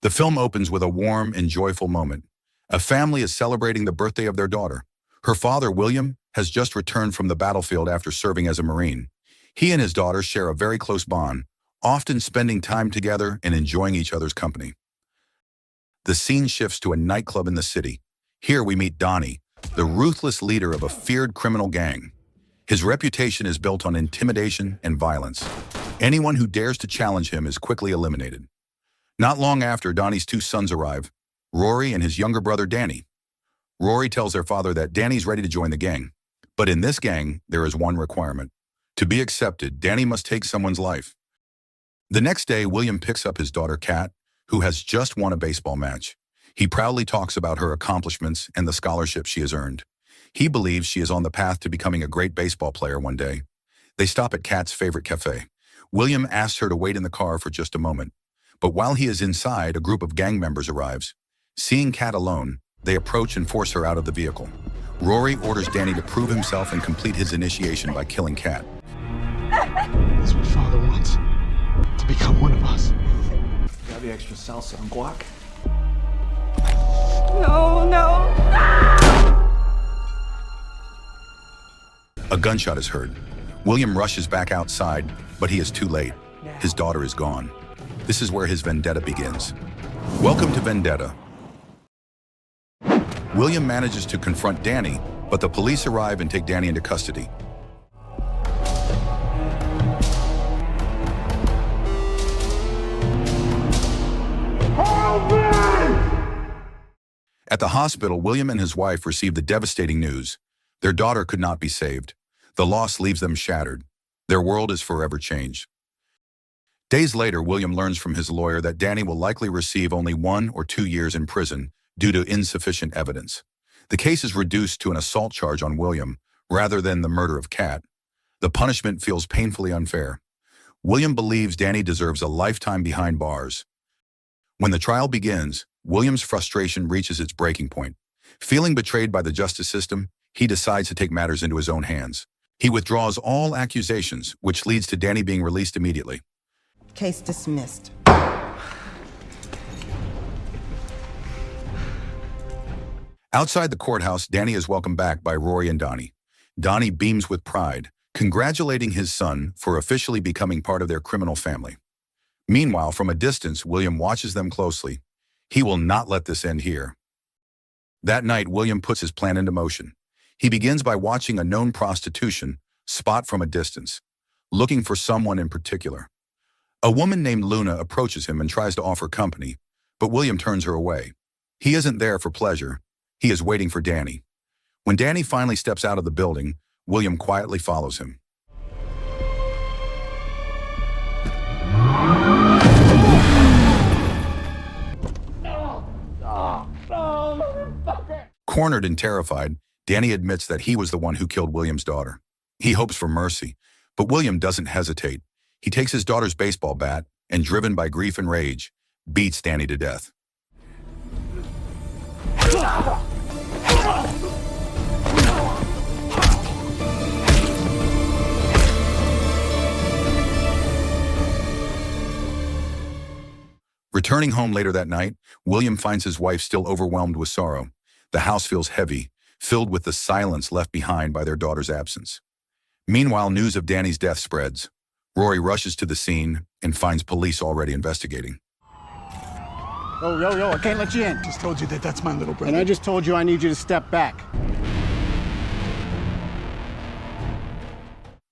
The film opens with a warm and joyful moment. A family is celebrating the birthday of their daughter. Her father, William, has just returned from the battlefield after serving as a Marine. He and his daughter share a very close bond, often spending time together and enjoying each other's company. The scene shifts to a nightclub in the city. Here we meet Donnie, the ruthless leader of a feared criminal gang. His reputation is built on intimidation and violence. Anyone who dares to challenge him is quickly eliminated. Not long after, Donnie's two sons arrive, Rory and his younger brother Danny. Rory tells their father that Danny's ready to join the gang. But in this gang, there is one requirement. To be accepted, Danny must take someone's life. The next day, William picks up his daughter Kat, who has just won a baseball match. He proudly talks about her accomplishments and the scholarship she has earned. He believes she is on the path to becoming a great baseball player one day. They stop at Kat's favorite cafe. William asks her to wait in the car for just a moment. But while he is inside, a group of gang members arrives. Seeing Kat alone, they approach and force her out of the vehicle. Rory orders Danny to prove himself and complete his initiation by killing Kat. That's what Father wants. To become one of us. Grab the extra salsa and guac. No. A gunshot is heard. William rushes back outside, but he is too late. His daughter is gone. This is where his vendetta begins. Welcome to Vendetta. William manages to confront Danny, but the police arrive and take Danny into custody. At the hospital, William and his wife receive the devastating news. Their daughter could not be saved. The loss leaves them shattered. Their world is forever changed. Days later, William learns from his lawyer that Danny will likely receive only 1 or 2 years in prison due to insufficient evidence. The case is reduced to an assault charge on William rather than the murder of Kat. The punishment feels painfully unfair. William believes Danny deserves a lifetime behind bars. When the trial begins, William's frustration reaches its breaking point. Feeling betrayed by the justice system, he decides to take matters into his own hands. He withdraws all accusations, which leads to Danny being released immediately. Case dismissed. Outside the courthouse, Danny is welcomed back by Rory and Donnie. Donnie beams with pride, congratulating his son for officially becoming part of their criminal family. Meanwhile, from a distance, William watches them closely. He will not let this end here. That night, William puts his plan into motion. He begins by watching a known prostitution spot from a distance, looking for someone in particular. A woman named Luna approaches him and tries to offer company, but William turns her away. He isn't there for pleasure. He is waiting for Danny. When Danny finally steps out of the building, William quietly follows him. Cornered and terrified, Danny admits that he was the one who killed William's daughter. He hopes for mercy, but William doesn't hesitate. He takes his daughter's baseball bat and, driven by grief and rage, beats Danny to death. Returning home later that night, William finds his wife still overwhelmed with sorrow. The house feels heavy, filled with the silence left behind by their daughter's absence. Meanwhile, news of Danny's death spreads. Rory rushes to the scene and finds police already investigating. Yo, I can't let you in. Just told you that that's my little brother. And I just told you I need you to step back.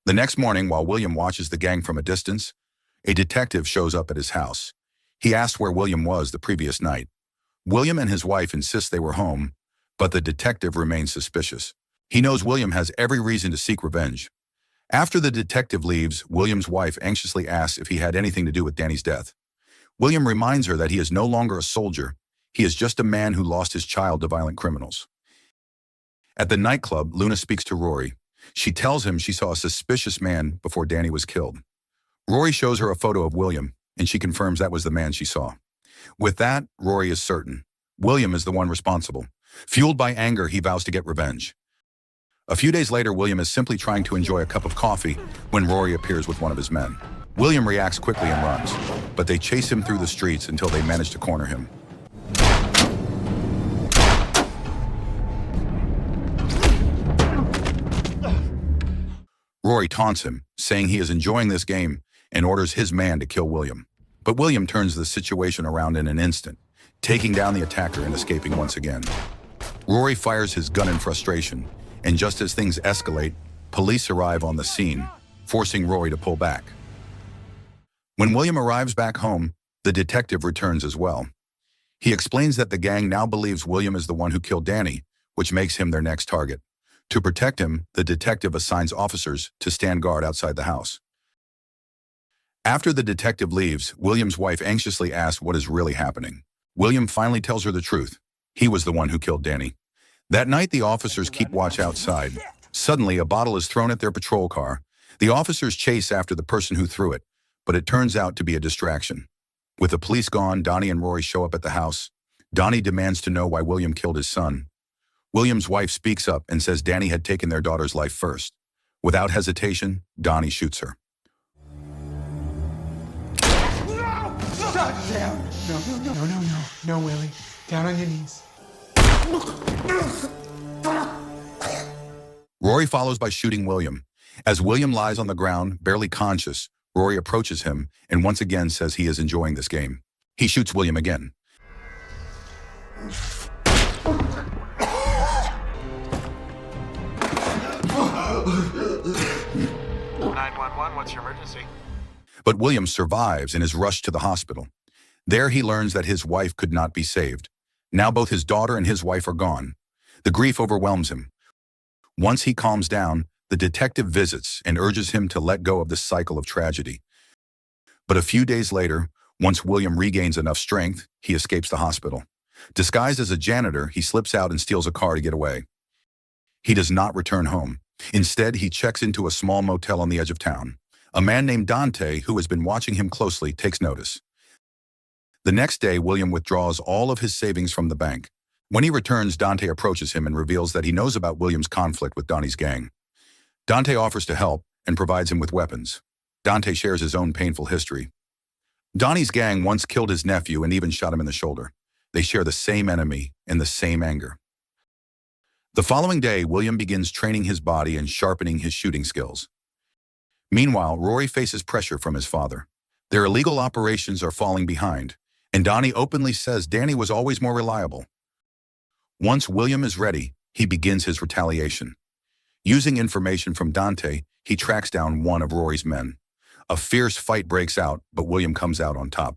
The next morning, while William watches the gang from a distance, a detective shows up at his house. He asks where William was the previous night. William and his wife insist they were home, but the detective remains suspicious. He knows William has every reason to seek revenge. After the detective leaves, William's wife anxiously asks if he had anything to do with Danny's death. William reminds her that he is no longer a soldier. He is just a man who lost his child to violent criminals. At the nightclub, Luna speaks to Rory. She tells him she saw a suspicious man before Danny was killed. Rory shows her a photo of William, and she confirms that was the man she saw. With that, Rory is certain. William is the one responsible. Fueled by anger, he vows to get revenge. A few days later, William is simply trying to enjoy a cup of coffee when Rory appears with one of his men. William reacts quickly and runs, but they chase him through the streets until they manage to corner him. Rory taunts him, saying he is enjoying this game and orders his man to kill William. But William turns the situation around in an instant, taking down the attacker and escaping once again. Rory fires his gun in frustration, and just as things escalate, police arrive on the scene, forcing Rory to pull back. When William arrives back home, the detective returns as well. He explains that the gang now believes William is the one who killed Danny, which makes him their next target. To protect him, the detective assigns officers to stand guard outside the house. After the detective leaves, William's wife anxiously asks what is really happening. William finally tells her the truth. He was the one who killed Danny. That night, the officers keep watch outside. Suddenly, a bottle is thrown at their patrol car. The officers chase after the person who threw it, but it turns out to be a distraction. With the police gone, Donnie and Rory show up at the house. Donnie demands to know why William killed his son. William's wife speaks up and says Danny had taken their daughter's life first. Without hesitation, Donnie shoots her. Shut down! No, Willie. Down on your knees. Rory follows by shooting William. As William lies on the ground, barely conscious, Rory approaches him and once again says he is enjoying this game. He shoots William again. 911, what's your emergency? But William survives and is rushed to the hospital. There he learns that his wife could not be saved. Now both his daughter and his wife are gone. The grief overwhelms him. Once he calms down, the detective visits and urges him to let go of this cycle of tragedy. But a few days later, once William regains enough strength, he escapes the hospital. Disguised as a janitor, he slips out and steals a car to get away. He does not return home. Instead, he checks into a small motel on the edge of town. A man named Dante, who has been watching him closely, takes notice. The next day, William withdraws all of his savings from the bank. When he returns, Dante approaches him and reveals that he knows about William's conflict with Donnie's gang. Dante offers to help and provides him with weapons. Dante shares his own painful history. Donnie's gang once killed his nephew and even shot him in the shoulder. They share the same enemy and the same anger. The following day, William begins training his body and sharpening his shooting skills. Meanwhile, Rory faces pressure from his father. Their illegal operations are falling behind, and Donnie openly says Danny was always more reliable. Once William is ready, he begins his retaliation. Using information from Dante, he tracks down one of Rory's men. A fierce fight breaks out, but William comes out on top.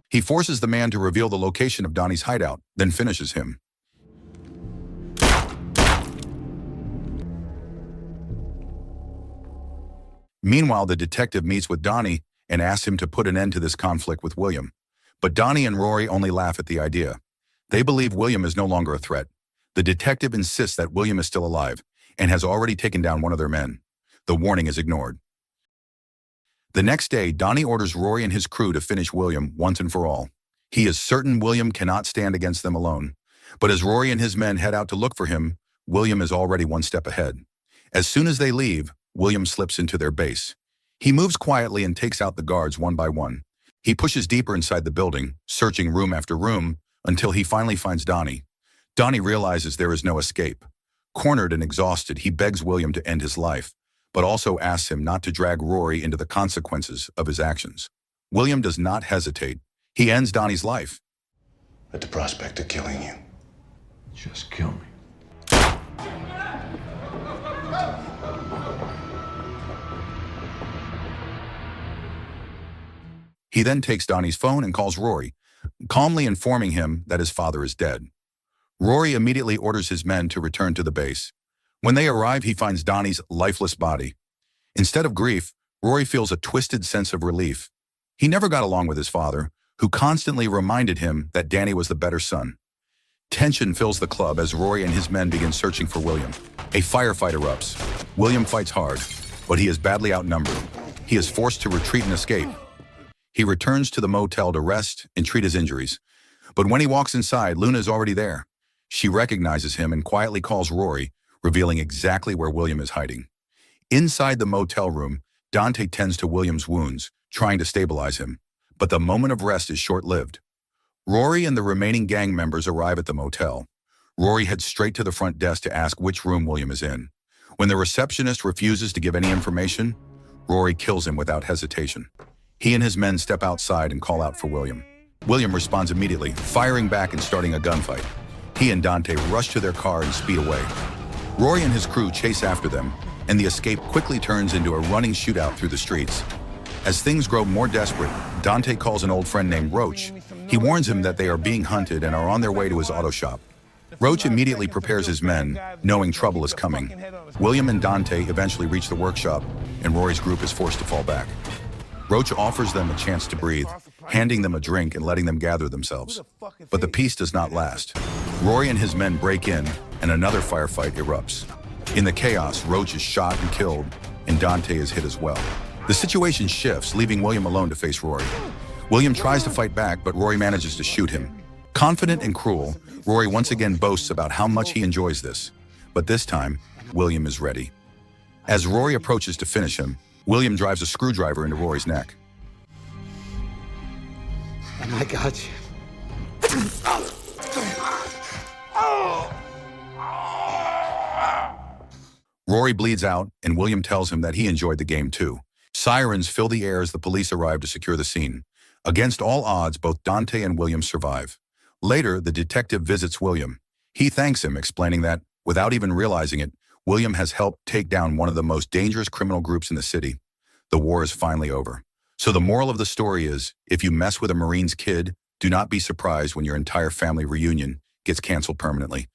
He forces the man to reveal the location of Donnie's hideout, then finishes him. Meanwhile, the detective meets with Donnie and asks him to put an end to this conflict with William. But Donnie and Rory only laugh at the idea. They believe William is no longer a threat. The detective insists that William is still alive and has already taken down one of their men. The warning is ignored. The next day, Donnie orders Rory and his crew to finish William once and for all. He is certain William cannot stand against them alone. But as Rory and his men head out to look for him, William is already one step ahead. As soon as they leave, William slips into their base. He moves quietly and takes out the guards one by one. He pushes deeper inside the building, searching room after room, until he finally finds Donnie. Donnie realizes there is no escape. Cornered and exhausted, he begs William to end his life, but also asks him not to drag Rory into the consequences of his actions. William does not hesitate. He ends Donnie's life. At the prospect of killing you. Just kill me. He then takes Donnie's phone and calls Rory, calmly informing him that his father is dead. Rory immediately orders his men to return to the base. When they arrive, he finds Donnie's lifeless body. Instead of grief, Rory feels a twisted sense of relief. He never got along with his father, who constantly reminded him that Danny was the better son. Tension fills the club as Rory and his men begin searching for William. A firefight erupts. William fights hard. but he is badly outnumbered. He is forced to retreat and escape. He returns to the motel to rest and treat his injuries. But when he walks inside, Luna is already there. She recognizes him and quietly calls Rory, revealing exactly where William is hiding. Inside the motel room, Dante tends to William's wounds, trying to stabilize him. But the moment of rest is short-lived. Rory and the remaining gang members arrive at the motel. Rory heads straight to the front desk to ask which room William is in. When the receptionist refuses to give any information, Rory kills him without hesitation. He and his men step outside and call out for William. William responds immediately, firing back and starting a gunfight. He and Dante rush to their car and speed away. Rory and his crew chase after them, and the escape quickly turns into a running shootout through the streets. As things grow more desperate, Dante calls an old friend named Roach. He warns him that they are being hunted and are on their way to his auto shop. Roach immediately prepares his men, knowing trouble is coming. William and Dante eventually reach the workshop, and Rory's group is forced to fall back. Roach offers them a chance to breathe, handing them a drink and letting them gather themselves. But the peace does not last. Rory and his men break in, and another firefight erupts. In the chaos, Roach is shot and killed, and Dante is hit as well. The situation shifts, leaving William alone to face Rory. William tries to fight back, but Rory manages to shoot him. Confident and cruel, Rory once again boasts about how much he enjoys this. But this time, William is ready. As Rory approaches to finish him, William drives a screwdriver into Rory's neck. And I got you. Rory bleeds out, and William tells him that he enjoyed the game too. Sirens fill the air as the police arrive to secure the scene. Against all odds, both Dante and William survive. Later, the detective visits William. He thanks him, explaining that, without even realizing it, William has helped take down one of the most dangerous criminal groups in the city. The war is finally over. So the moral of the story is, if you mess with a Marine's kid, do not be surprised when your entire family reunion gets canceled permanently.